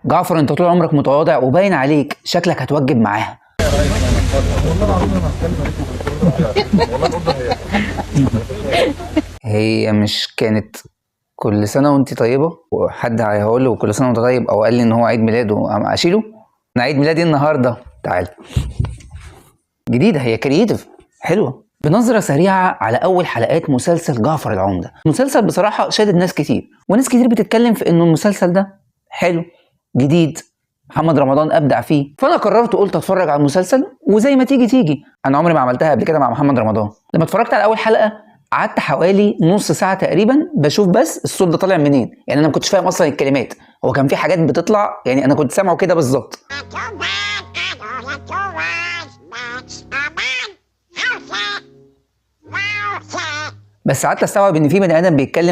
جعفر انت طول عمرك متواضع وباين عليك شكلك هتوجب معاها. هي مش كانت كل سنة وانت طيبة وحد هيقول له كل سنة وانت طيب او قال لي ان هو عيد ميلاده اشيله؟ انا عيد ميلادي النهارده. تعال. جديدة، هي كرييتيف حلوة. بنظرة سريعة على أول حلقات مسلسل جعفر العمدة. مسلسل بصراحة شادد ناس كتير، وناس كتير بتتكلم في إنه المسلسل ده حلو جديد، محمد رمضان أبدع فيه. فأنا قررت قلت أتفرج على المسلسل وزي ما تيجي تيجي. أنا عمري ما عملتها قبل كده مع محمد رمضان. لما اتفرجت على أول حلقة قعدت حوالي نص ساعة تقريبا بشوف بس الصوت ده طالع منين. يعني أنا ما كنتش فاهم أصلا الكلمات، هو كان في حاجات بتطلع يعني أنا كنت سامعه كده بالظبط. بس قعدت استوعب ان في بني ادم بيتكلم